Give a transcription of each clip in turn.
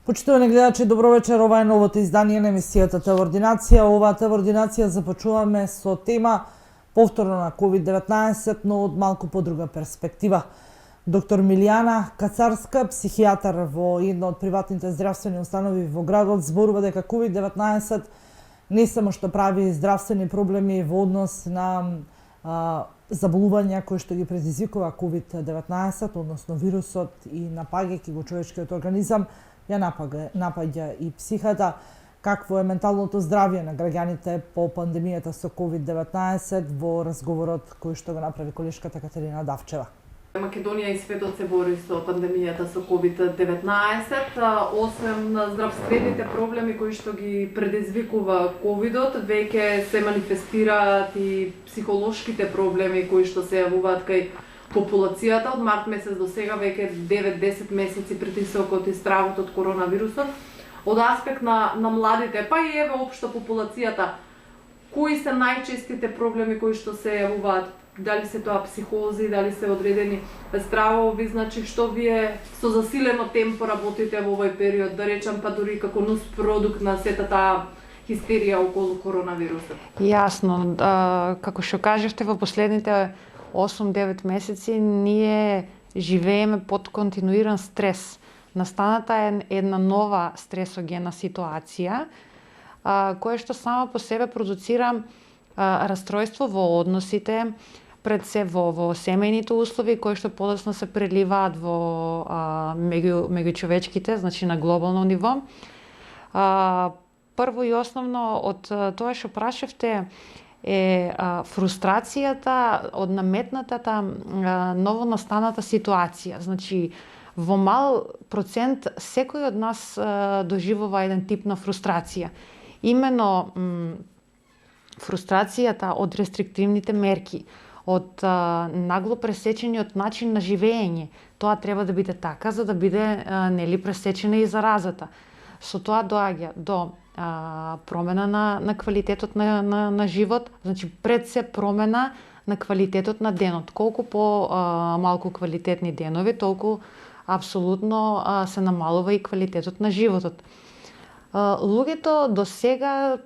Почитувани гледачи, добро вечер. Ова е новото издание на емисијата Телеординација. Оваа телеординација започуваме со тема повторно на COVID-19, но од малку подруга перспектива. Доктор Милијана Кацарска, психијатар во една од приватните здравствени установи во градот, зборува дека COVID-19 не само што прави здравствени проблеми во однос на заболувања кои што ги предизвикува COVID-19, односно вирусот, и напаѓајќи го човечкиот организам, ја напаѓа и психата. Какво е менталното здравје на граѓаните по пандемијата со COVID-19 во разговорот кој што го направи колешката Катерина Давчева. Македонија и светот се бори со пандемијата со COVID-19. Освен на здравствените проблеми кои што ги предизвикува ковидот, веќе се манифестираат и психолошките проблеми кои што се јавуваат кај популацијата. Од март месец до сега веќе 9-10 месеци притисокот и стравот од коронавирусот. Од аспект на младите, па и еве општо популацијата, кои се најчестите проблеми кои што се јавуваат? Дали се тоа психози, дали се одредени стравови, значи што вие со засилено темпо работите во овој период, да речам, па дури како нус продукт на сета таа хистерија околу коронавирусот? Јасно, како што кажавте, во последните 8-9 месеци ние живееме под континуиран стрес. Настаната е една нова стресогена ситуација, која што сама по себе продуцира расстройство во односите, пред се во семејните услови, кои што подоцна се преливаат во меѓучовечките, значи на глобално ниво. Прво и основно од тоа што прашавте е фрустрацијата од наметнатата новонастаната ситуација. Значи, во мал процент секој од нас доживува еден тип на фрустрација. Имено фрустрацијата од рестриктивните мерки, од нагло пресечениот начин на живење. Тоа треба да биде така за да биде нели пресечена и заразата. Со тоа доаѓа до промена на квалитетот на живот, значи пред се промена на квалитетот на денот. Колку малку квалитетни денови, толку апсолутно се намалува и квалитетот на животот. Луѓето до сега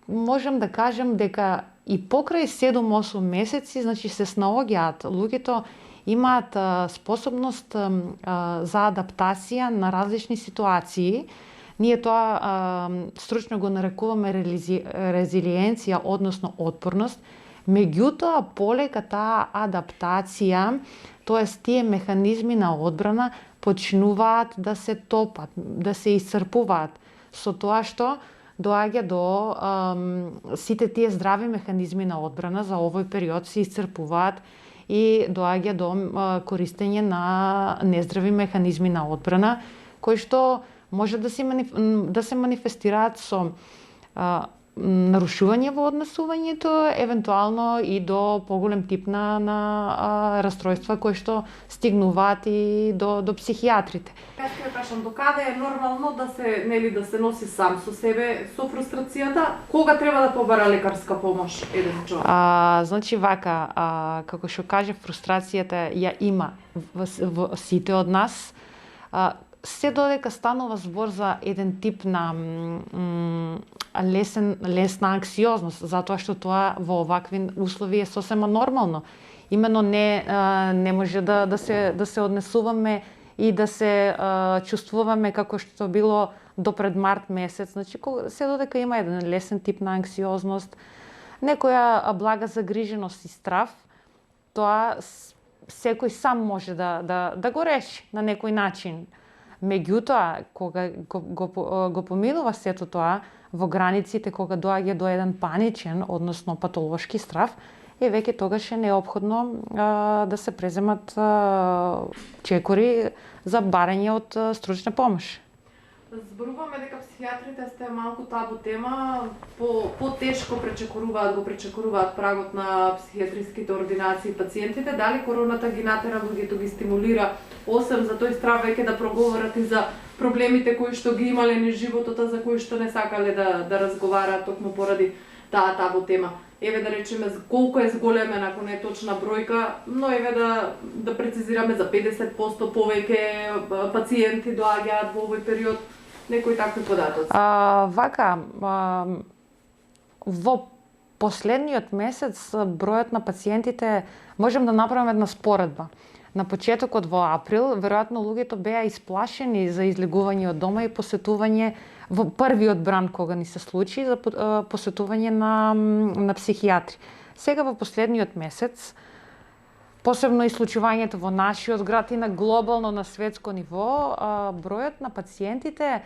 можам да кажам дека и покрај 7-8 месеци, значи се снаоѓаат. Луѓето имаат способност за адаптација на различни ситуации. Ние тоа стручно го нарекуваме резилиенција, односно отпорност. Меѓутоа, полека таа адаптација, тоест тие механизми на одбрана, почнуваат да се топат, да се исцрпуваат, со тоа што доаѓа до сите тие здрави механизми на одбрана за овој период се исцрпуваат и доаѓа до користење на нездрави механизми на одбрана, кои што може да се манифестираат со нарушување во однесувањето, евентуално и до поголем тип на расстройства кои што стигнуваат и до психијатрите. Јас ќе прашам, докаде е нормално да се носи сам со себе со фрустрацијата? Кога треба да побара лекарска помош еден човек? Значи вака, како што каже, фрустрацијата ја има во сите од нас. Се додека станува збор за еден тип на лесна анксиозност, затоа што тоа во овакви услови е сосема нормално. Имено не може да се однесуваме и да се чувствуваме како што било до пред март месец. Значи, се додека има еден лесен тип на анксиозност, некоја блага загриженост и страв, тоа секој сам може да го реши на некој начин. Меѓутоа, кога го поминува сето тоа во границите, кога доаѓа до еден паничен, односно патолошки страв, веќе тогаш е неопходно да се преземат чекори за барање од стручна помош. Зборуваме дека психијатрите сте малку табу тема, по-тешко го пречекоруваат прагот на психијатриските ординации пациентите. Дали короната ги натера луѓето, ги стимулира, освен за тој страв веќе да проговорат и за проблемите кои што ги имале низ животот, за кои што не сакале да разговараат токму поради таа табу тема? Еве да речеме колку е зголемен, ако не е точна бројка, но еве да прецизираме за 50% повеќе пациенти доаѓаат во овој период некои такви податоци? Во последниот месец бројот на пациентите, можем да направиме една споредба. На почетокот во април, веројатно луѓето беа исплашени за излегување од дома и посетување во првиот бран кога ни се случи за посетување на психијатри. Сега во последниот месец, посебно и случувањето во нашиот град и на глобално, на светско ниво, бројот на пациентите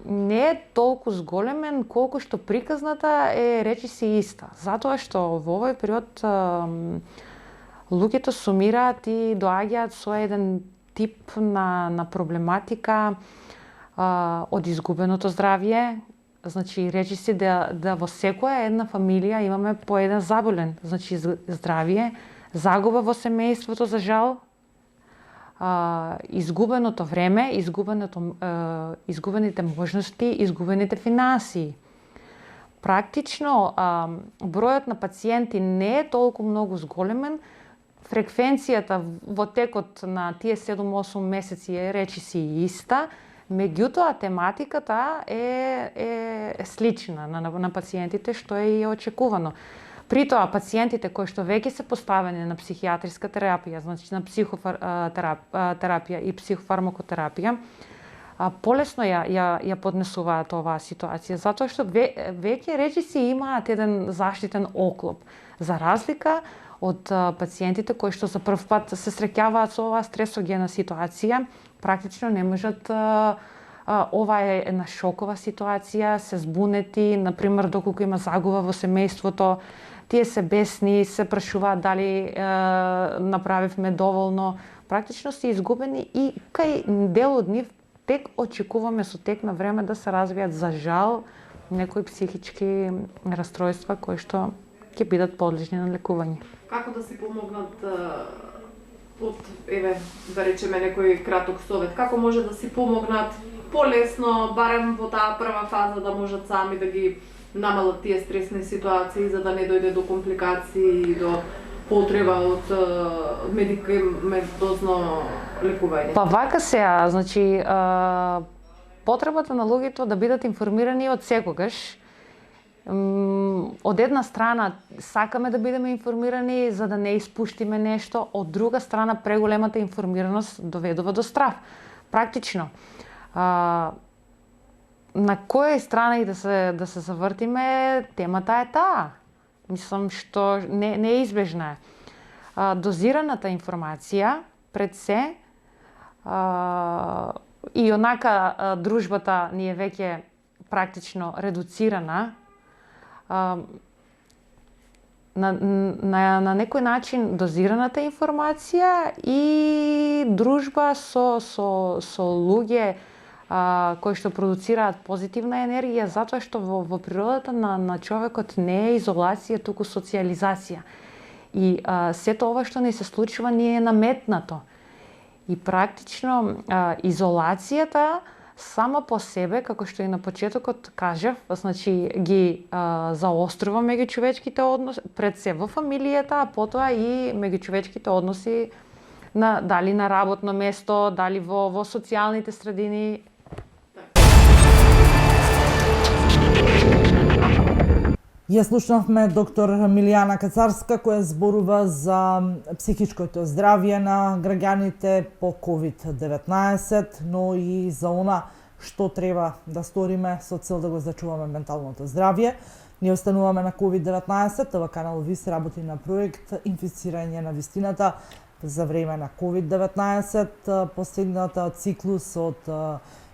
не е толку зголемен колку што приказната е речиси иста. Затоа што во овој период луѓето сумираат и доаѓаат со еден тип на проблематика од изгубеното здравје. Значи, речиси да во секоја една фамилија имаме по еден заболен. Значи, здравје, загуба во семејството за жал, изгубеното време, изгубените можности, изгубените финансии. Практично, бројот на пациенти не е толку многу зголемен, фреквенцијата во текот на тие 7-8 месеци е речиси иста, меѓутоа тематиката е слична на пациентите, што е и очекувано. При тоа, пациентите кои што веќе се поставени на психијатриска терапија, значи на психотерапија и психофармакотерапија, полесно ја поднесуваат оваа ситуација, затоа што веќе речиси имаат еден заштитен оклоп, за разлика од пациентите кои што за прв пат се среќаваат со оваа стресогена ситуација, практично не можат, ова е една шокова ситуација, се збунети, например, доколку има загуба во семејството, тие се бесни, се прашуваат дали направивме доволно, практично се изгубени и кај дел од нив тек очекуваме со тек на време да се развијат, за жал, некои психички расстройства кои што ќе бидат подлежни на лекување. Како да си помогнат од, да речеме некој краток совет, како може да си помогнат полесно, барем во таа прва фаза, да можат сами да ги намалат тие стресни ситуации, за да не дојде до компликации и до потреба од медикаментозно лекување? Па вака сега, значи, потребата на луѓето да бидат информирани од секогаш. Од една страна сакаме да бидеме информирани за да не испуштиме нешто, од друга страна преголемата информираност доведува до страв. Практично. На која страна и да се завртиме, темата е таа. Мислам што не е избежна. Дозираната информација пред се и онака дружбата ни е веќе практично редуцирана, на некој начин дозираната информација и дружба со луѓе кои што продуцираат позитивна енергија, затоа што во природата на човекот не е изолација, туку социализација. И сето ова што ни се случува ни е наметнато. И практично изолацијата сама по себе, како што и на почетокот кажав, значи ги заострува меѓучовечките односи, пред се во фамилијата, а потоа и меѓучовечките односи дали на работно место, дали во социјалните средини. Ја слушнавме доктор Милијана Кацарска, која зборува за психичкото здравје на граѓаните по COVID-19, но и за она што треба да сториме со цел да го зачуваме менталното здравје. Ние остануваме на COVID-19, ова канал ВИС работи на проект Инфицирање на вистината за време на COVID-19, последната циклус од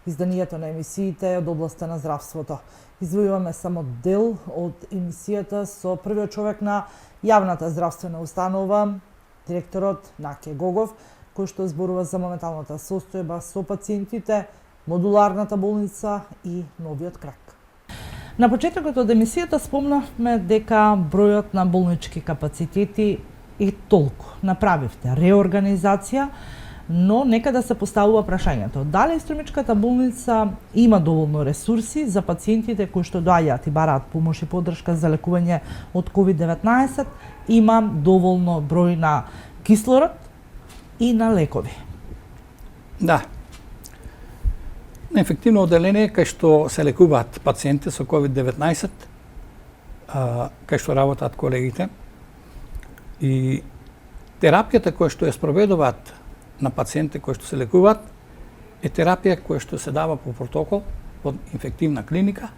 изданието на емисиите од областта на здравството. Извојуваме само дел од емисијата со првиот човек на јавната здравствена установа, директорот Наке Гогов, кој што зборува за моменталната состојба со пациентите, модуларната болница и новиот крак. На почетокот од емисијата спомнавме дека бројот на болнички капацитети е толку. Направивте реорганизација, но нека да се поставува прашањето. Дали Струмичката болница има доволно ресурси за пациентите кои што доаѓаат и бараат помош и поддршка за лекување од COVID-19, има доволно број на кислород и на лекови? Да. на инфективно одделение кај што се лекуваат пациенти со COVID-19, кај што работат колегите. И терапијата која што ја спроведуваат на пациенти кои што се лекуваат е терапија која што се дава по протокол од инфективна клиника,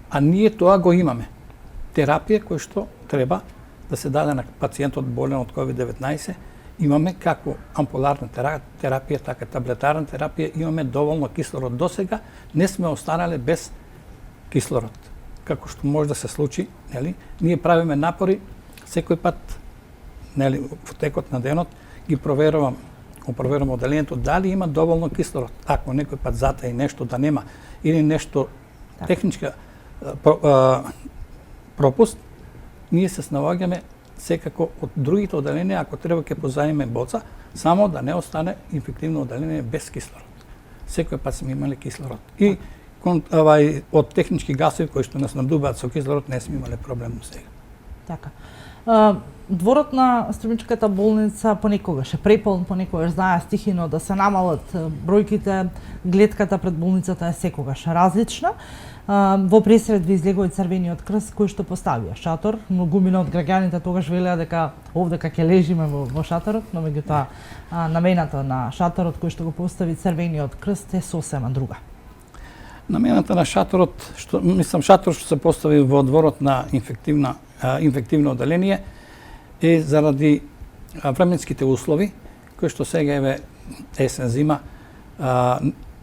а ние тоа го имаме. Терапија која што треба да се даде на пациентот болен од COVID-19, имаме како ампуларна терапија, така таблетарна терапија, имаме доволно кислород. Досега не сме останале без кислород. Како што може да се случи, нели? Ние правиме напори секој пат, нели, во текот на денот ги проверувам одделението дали има доволно кислород. Ако некој пат затаи нешто да нема или нешто техничка пропуст, ние се снаоѓаме секако од другите одделенија, ако треба ќе позаиме боца, само да не остане инфективно одделение без кислород. Секој пат сме имале кислород. И од технички гасови кои што нас снабдуваат со кислород не сме имале проблем сега. Така. Дворот на Струмичката болница понекогаш е преполн, понекогаш знае стихино да се намалат бројките, гледката пред болницата е секогаш различна. Во пресред ви излегува Црвениот крст кој што поставија шатор. Многумина од граѓаните тогаш велеа дека овде ќе лежиме во шаторот, но меѓутоа намената на шаторот кој што го постави Црвениот крст е сосема друга. Намената на шаторот, шатор што се постави во дворот на инфективно одделение е заради временските услови, кои што сега еве есен зима,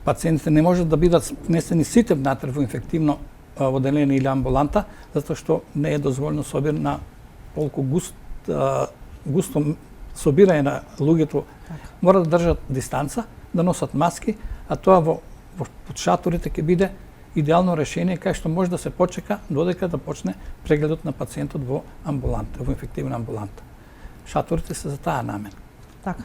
пациентите не можат да бидат внесени сите внатре во инфективно одделение или амбуланта, затоа што не е дозволено собир на толку густо собирање на луѓето. Мора да држат дистанца, да носат маски, а тоа во шаторите ќе биде идеално решение кај што може да се почека додека да почне прегледот на пациентот во амбуланта, во инфективна амбуланта. Шаторите се за таа намена. Така.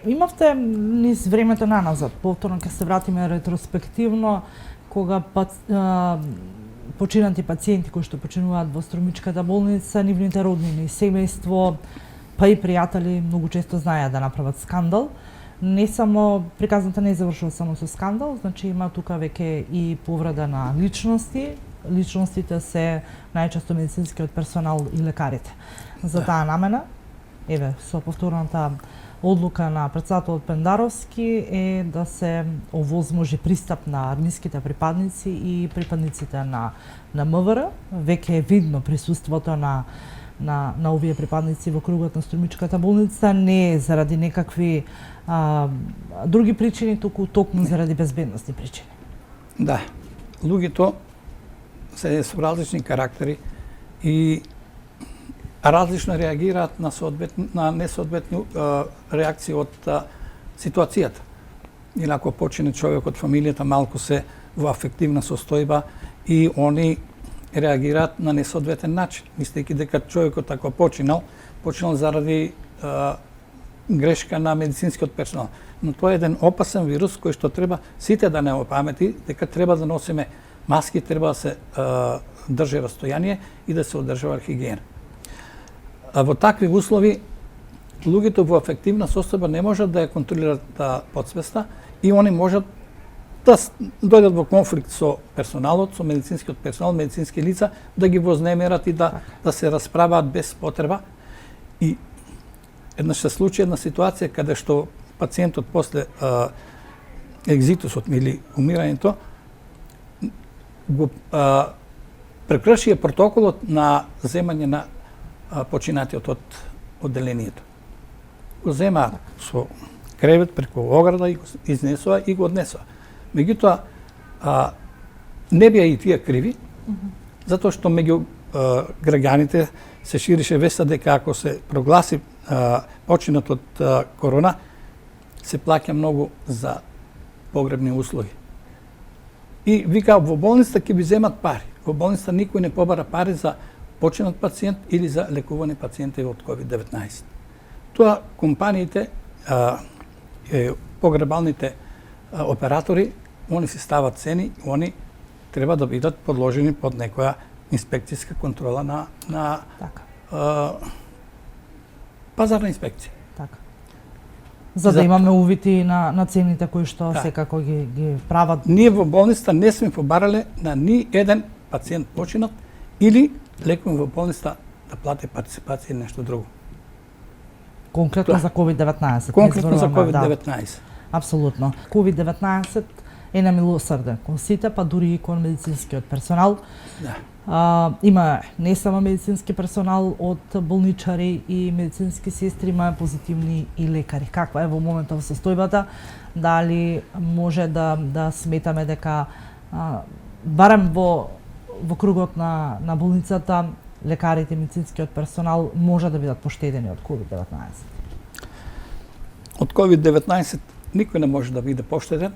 Имавте низ времето наназад, повторно ќе се вратиме ретроспективно, кога починати пациенти кои што починуваат во Струмичката болница, нивните роднини, семејство, па и пријатели многу често знаеа да направат скандал. Не само приказната не завршува само со скандал, значи има тука веќе и повреда на личности. Личностите се најчесто медицинскиот персонал и лекарите. За таа намена, еве, со повторната одлука на претседателот Пендаровски е да се овозможи пристап на армиските припадници и припадниците на МВР. Веќе е видно присуството на овие припадници во кругот на Струмичката болница, не е заради некакви други причини, туку токму заради безбедностни причини. Да, луѓето се со различни карактери и различно реагираат на несоодветни реакции од ситуацијата. Или ако почине човек од фамилијата, малку се во афективна состојба и они реагираат на несоодветен начин, мислејќи дека човекот ако починал заради грешка на медицинскиот персонал. Но тоа е еден опасен вирус кој што треба сите да не опамети, дека треба да носиме маски, треба да се држи растојание и да се одржува хигиена. Во такви услови луѓето во афективна состојба не можат да ја контролираат подсвеста и они можат да дојдат во конфликт со персоналот, со медицинскиот персонал, медицински лица, да ги вознемерат и да се расправаат без потреба. И еднаш се случи една ситуација каде што пациентот после екзитусот или умирањето го прекршија протоколот на земање на починатиот од одделението. Го зема со кревет преку ограда и го изнесоа и го однесоа. Меѓутоа, не беа и тие криви, затоа што меѓу граѓаните се ширише веста дека ако се прогласи починат од корона, се плаќа многу за погребни услуги. И вика, во болницата ќе ви земат пари. Во болницата никој не побара пари за починат пациент или за лекувани пациенти од COVID-19. Тоа компаниите, погребалните оператори, они си стават цени, они треба да бидат подложени под некоја инспекцијска контрола на, Така. пазарна инспекција. Така. За да имаме увити на цените кои што Да. секако ги прават. Ние во болницата не сме побарале на ни еден пациент починат или лекувам во болницата да плати партиципација или нешто друго. Конкретно Да. за COVID-19. Конкретно не за зборуваме, COVID-19. Апсолутно. COVID-19 е немилосрден кон сите, па дури и кон медицинскиот персонал. Да. Има не само медицински персонал, од болничари и медицински сестри, има позитивни и лекари. Каква е во моментов состојбата? Дали може да сметаме дека барем во кругот на болницата лекарите и медицинскиот персонал може да бидат поштедени од COVID-19? Од COVID-19 никој не може да биде поштеден,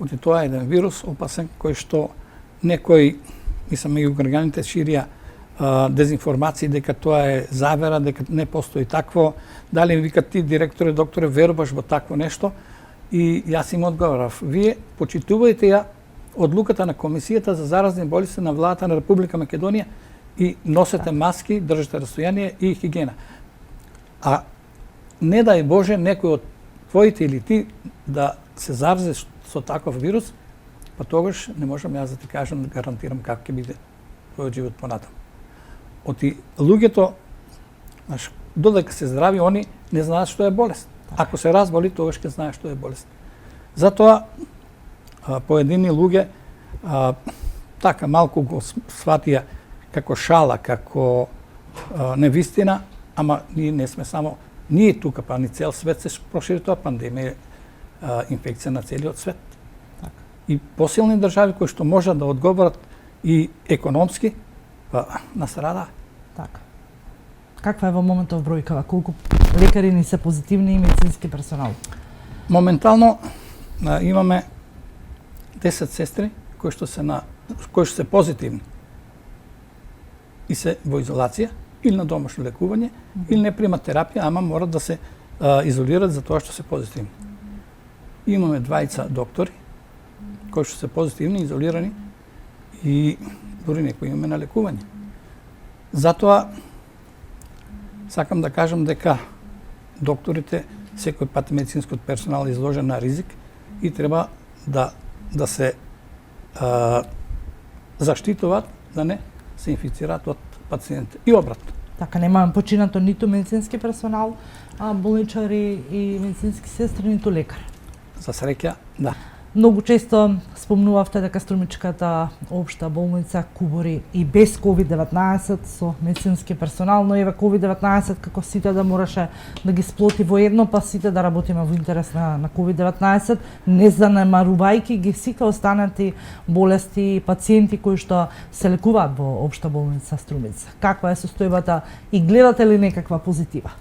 оти тоа е еден вирус опасен кој што некои, мислам и граѓаните ширија дезинформации дека тоа е завера, дека не постои такво, дали викат ти директоре, докторе, веруваш во такво нешто? И јас им одговорав, вие почитувајте ја одлуката на Комисијата за заразни болести на владата на Република Македонија и носете маски, држите растојание и хигиена. А не дај Боже некој од твоите или ти да се зарази со таков вирус, па тогаш не можам јас да ти кажам, да гарантирам как ќе биде твојот живот понатаму. Оти луѓето, знаеш, додека се здрави, они не знаат што е болест. Ако се разболи, тогаш ќе знаеш што е болест. Затоа поедини луѓе така малку го сватија како шала, како невистина, ама ние не сме само ние тука, па ни цел свет се прошири тоа пандемија, инфекција на целиот свет. И посилни држави кои што можат да одговорат и економски, настраdaa. Така. Каква е во моментов бројкава? Колку лекари ни се позитивни и медицински персонал? Моментално имаме 10 сестри кои што се позитивни и се во изолација или на домашно лекување, или не примат терапија, ама морат да се изолират за тоа што се позитивни. Имаме двајца доктори кои што се позитивни, изолирани и дури некои имаме на лекување. Затоа сакам да кажам дека докторите секој пат медицинскиот персонал е изложен на ризик и треба да се заштитуваат да не се инфицираат од пациентите и обратно. Така, немаме починато ниту медицински персонал, болничари и медицински сестри, ниту лекари. За среќа, да. Многу често спомнувавте дека Струмичката општа болница кубори и без COVID-19 со медицински персонал, но еве COVID-19 како сите да мораше да ги сплоти во едно, па сите да работиме во интерес на COVID-19, не занемарувајќи ги сите останати болести и пациенти кои што се лекуваат во општа болница Струмица. Каква е состојбата и гледате ли некаква позитива?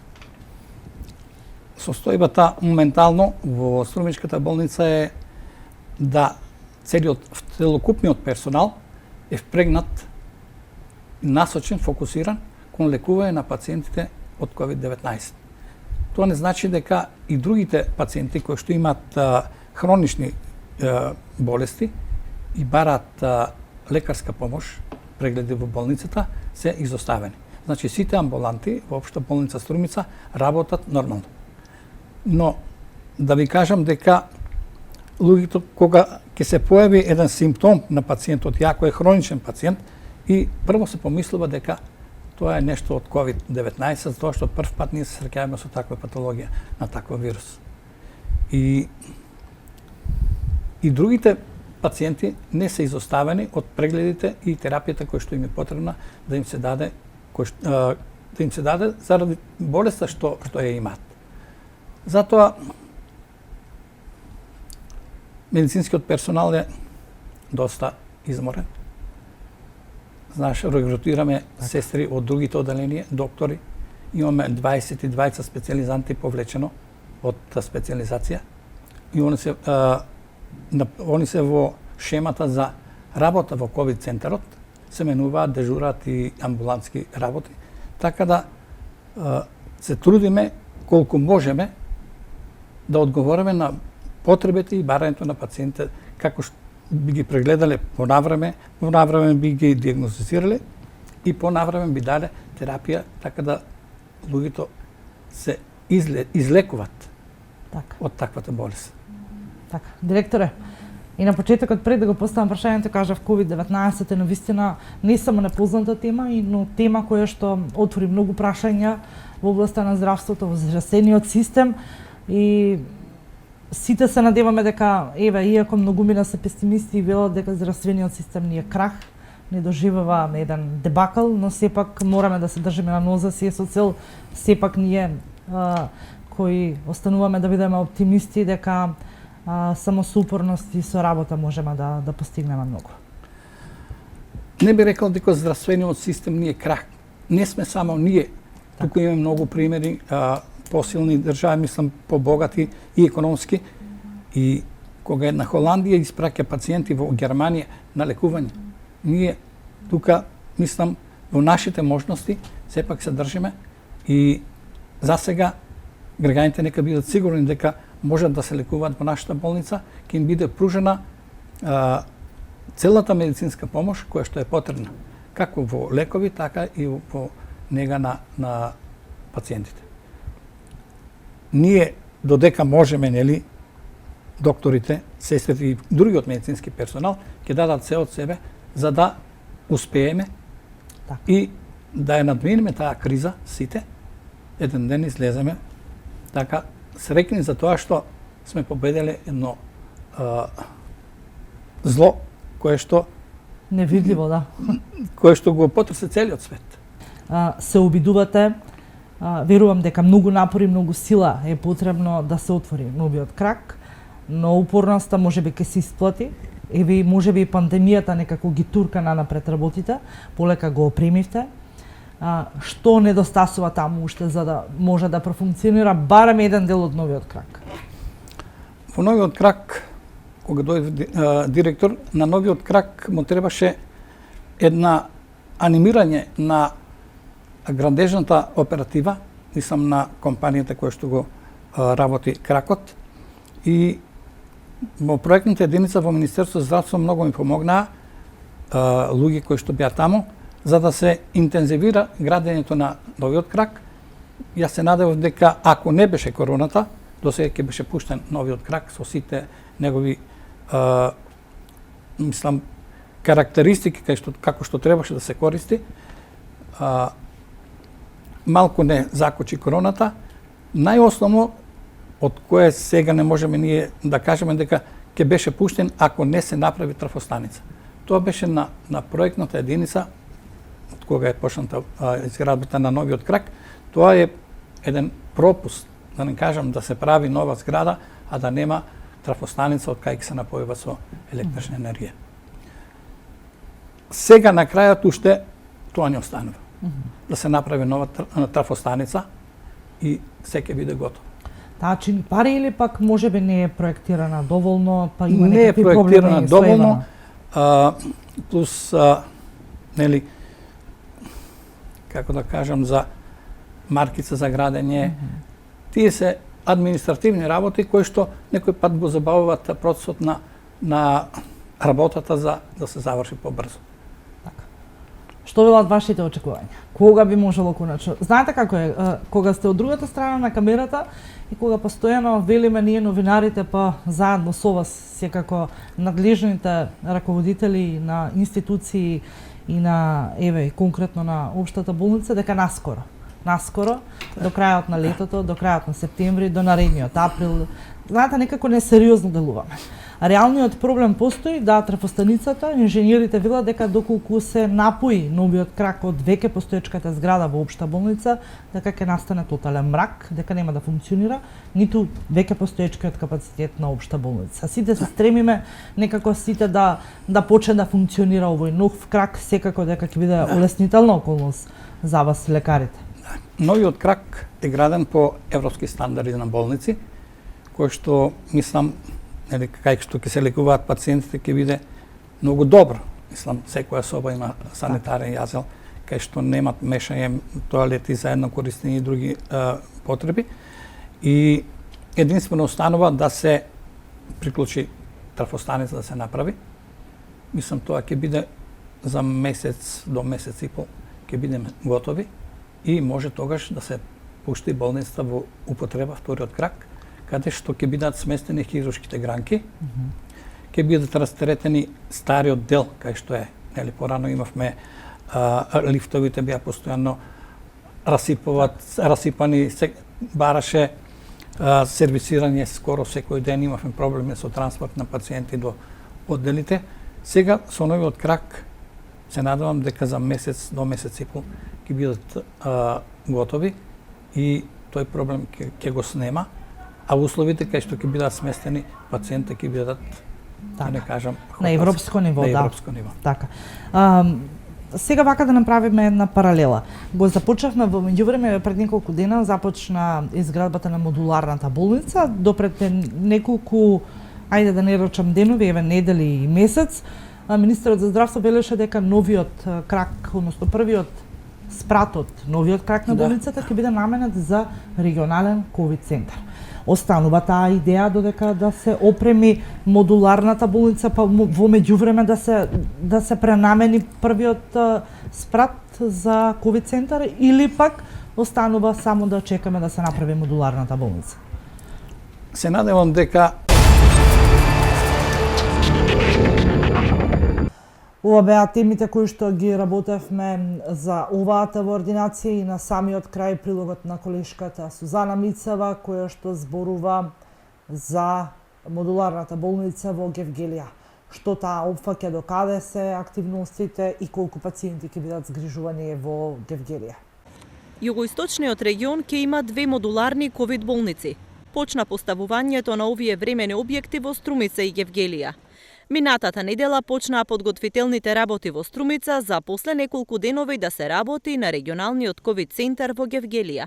Состојбата моментално во Струмичката болница е да целокупниот персонал е впрегнат, насочен, фокусиран кон лекување на пациентите од COVID-19. Тоа не значи дека и другите пациенти кои што имаат хронични болести и бараат лекарска помош, прегледи во болницата, се изоставени. Значи сите амбуланти во општа болница Струмица работат нормално. Но да ви кажам дека луѓето кога ќе се појави еден симптом на пациентот, јако е хроничен пациент, и прво се помислува дека тоа е нешто од COVID-19, затоа што прв пат ние се среќаваме со таква патологија, на таков вирус. И другите пациенти не се изоставени од прегледите и терапијата која што им е потребна да им се даде заради болеста што ја имаат. Затоа медицинскиот персонал е доста изморен. Знаеш, регрутираме сестри од другите оделенија, доктори. Имаме 22 специјализанти повлечено од специјализација. И они се во шемата за работа во ковид центарот, се менуваат, дежурат и амбулантски работи. Така да се трудиме колку можеме да одговориме на потребите и барањето на пациентите, како би ги прегледале понавреме би ги диагностицирале и понавреме би даде терапија, така да луѓето се излекуваат Така. од таквата болест. Така, директоре, и на почетокот пред да го поставам прашањето кажав COVID-19 е навистина не само непозната тема, но тема која што отвори многу прашања во областа на здравството, во здравствениот систем и сите се надеваме дека еве иако многумина се песимисти и велат дека здравствениот систем ни е крах, не доживува еден дебакл, но сепак мораме да се држиме на ноза си со цел сепак ние кои остануваме да бидеме оптимисти дека само со упорност и со работа можеме да постигнеме многу. Не би рекол дека здравствениот систем ни е крах. Не сме само ние. Туку имаме многу примери, посилни држави, мислам, побогати и економски. И кога една Холандија испраќа пациенти во Германија на лекување, ние тука, мислам, во нашите можности сепак се држиме и за сега граѓаните нека бидат сигурни дека можат да се лекуваат во нашата болница, ќе им биде пружена целата медицинска помош која што е потребна, како во лекови, така и во нега на пациентите. Ние додека можеме, нели, докторите, сестрите и другиот медицински персонал ќе дадат се од себе за да успееме и да ја надминеме таа криза сите, еден ден излеземе така среќни за тоа што сме победиле едно зло кое што Невидливо, да. Кое што го потресе целиот свет. Се обидувате, верувам дека многу напори, многу сила е потребно да се отвори новиот крак, но упорноста можеби ќе се исплати. Еве можеби и пандемијата некако ги турка напред работите, полека го опремивте. Што недостасува таму уште за да може да профункционира барем еден дел од новиот крак? Во новиот крак, кога дојде директор, на новиот крак му требаше една анимирање на грандежната оператива, мислам на компанијата која што го работи кракот, и во проектната единица во Министерството за здравство многу ми помогнаа луѓе кои што беа таму, за да се интензивира градењето на новиот крак. Јас се надевав дека ако не беше короната, досега ќе беше пуштен новиот крак со сите негови мислам карактеристики како што требаше да се користи. Малку не закочи короната. Најосновно од кое сега не можеме ние да кажеме дека ќе беше пуштен ако не се направи трафостаница. Тоа беше на проектната единица од кога е почната изградбата на новиот крак. Тоа е еден пропуст, да не кажам да се прави нова зграда, а да нема трафостаница од кај ќе се напојува со електрична енергија. Сега на крајот уште тоа не останува. Да се направи нова трафостаница и се ќе биде готово. Таа чини пари или пак можеби не е проектирана доволно, па има не некакви проблеми? Не е проектирана доволно, плюс нели како да кажам за маркица за градење, тие се административни работи кои што некој пат го забавуваат процесот на работата за да се заврши побрзо. Што билат вашите очекувања? Кога би можело конечно? Знаете како е, кога сте од другата страна на камерата и кога постојано велиме ние новинарите, па заедно со вас секако надлежните раководители на институции и на еве конкретно на општата болница дека наскоро до крајот на летото, до крајот на септември, до наредниот април, знаете некако несериозно делуваме. Реалниот проблем постои да трафостаницата, инженерите велат дека доколку се напои новиот крак од веќе постоечката зграда во општа болница, дека ќе настане тотален мрак, дека нема да функционира ниту веќе постоечкиот капацитет на општа болница. Сите се стремиме некако сите да почне да функционира овој нов крак, секако дека ќе биде улеснителна околност за вас лекарите. Новиот крак е граден по европски стандарди на болници, кој што мислам кај што ќе се лекуваат пациентите ќе биде многу добро. Мислам, секоја соба има санитарен јазел, кај што немат мешање тоалети за едно користење и други потреби. И единствено останува да се приклучи трафостаница да се направи. Мислам, тоа ќе биде за месец до месец и пол ќе бидеме готови и може тогаш да се пушти болницата во употреба вториот крак, каде што ќе бидат сместени хируршките гранки, ќе бидат растретени стариот дел, кај што е, нели, порано имавме лифтовите беа постојано расипани, бараше сервисирање скоро секој ден, имавме проблеми со транспорт на пациенти до одделите. Сега со новиот крак се надевам дека за месец до месец и пол ќе бидат готови и тој проблем ќе го снема, а условите кај што ќе бидат сместени пациенти ќе бидат, да не кажам, на европско ниво, на да. европско ниво. Така. Сега вака да направиме една паралела. Го започнавме во меѓувреме пред неколку дена, започна изградбата на модуларната болница, допред неколку, ајде да не речам денови, еве недели и месец, министерот за здравство велеше дека новиот крак, односно првиот спрат од новиот крак на болницата ќе биде наменет за регионален ковид центар. Останува таа идеја додека да се опреми модуларната болница, па во меѓувреме да се пренамени првиот спрат за ковид центар, или пак останува само да чекаме да се направи модуларната болница? Се надевам дека Ова беа темите кои што ги работевме за оваата во ординација и на самиот крај прилогот на колешката Сузана Мицева, која што зборува за модуларната болница во Гевгелија. Што таа опфаќа, до каде се активностите и колку пациенти ќе бидат згрижувани во Гевгелија. Југоисточниот регион ќе има 2 модуларни ковид болници. Почна поставувањето на овие времени објекти во Струмица и Гевгелија. Минатата недела почнаа подготвителните работи во Струмица за после неколку денови да се работи на регионалниот ковид центар во Гевгелија.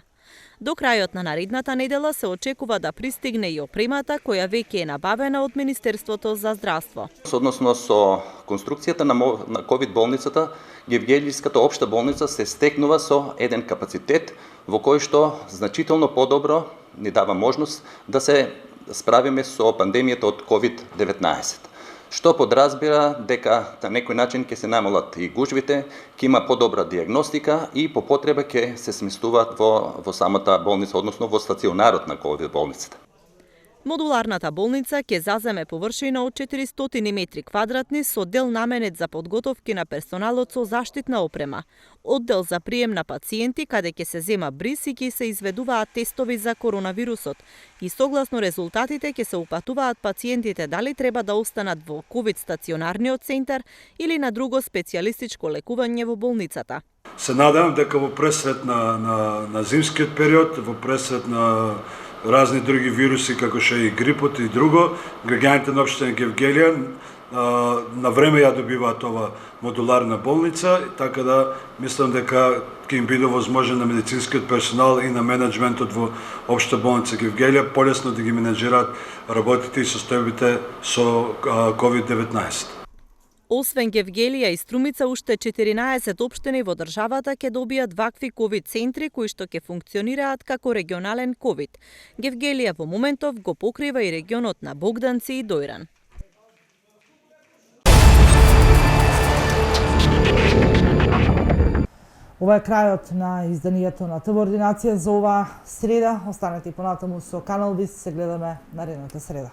До крајот на наредната недела се очекува да пристигне и опремата која веќе е набавена од Министерството за здравство. Односно со конструкцијата на ковид болницата, Гевгелиската општа болница се стекнува со еден капацитет во кој што значително подобро ни дава можност да се справиме со пандемијата од COVID-19. Што подразбира дека на некој начин ќе се намалат и гужвите, ќе има подобра диагностика и по потреба ќе се сместуваат во самата болница, односно во стационарот на ковид болницата. Модуларната болница ќе заземе површина од 400 метри квадратни со дел наменет за подготовки на персоналот со заштитна опрема, оддел за прием на пациенти каде ќе се зема бриз и ќе се изведуваат тестови за коронавирусот и согласно резултатите ќе се упатуваат пациентите дали треба да останат во ковид стационарниот центар или на друго специјалистичко лекување во болницата. Се надевам дека во пресред на зимскиот период, во пресред на разни други вируси, како што и грипот и друго, граѓаните на општина Гевгелија на време ја добиваат ова модуларна болница, така да мислам дека ќе им биде возможен на медицинскиот персонал и на менеджментот во општа болница Гевгелија полесно да ги менеджираат работите и состојбите со COVID-19. Освен Гевгелија и Струмица, уште 14 општини во државата ќе добијат вакви ковид центри кои што ќе функционираат како регионален ковид. Гевгелија во моментов го покрива и регионот на Богданци и Дојран. Ова е крајот на изданието на ТВ Ординација за оваа среда. Останете и понатаму со Канал Вист, се гледаме наредната среда.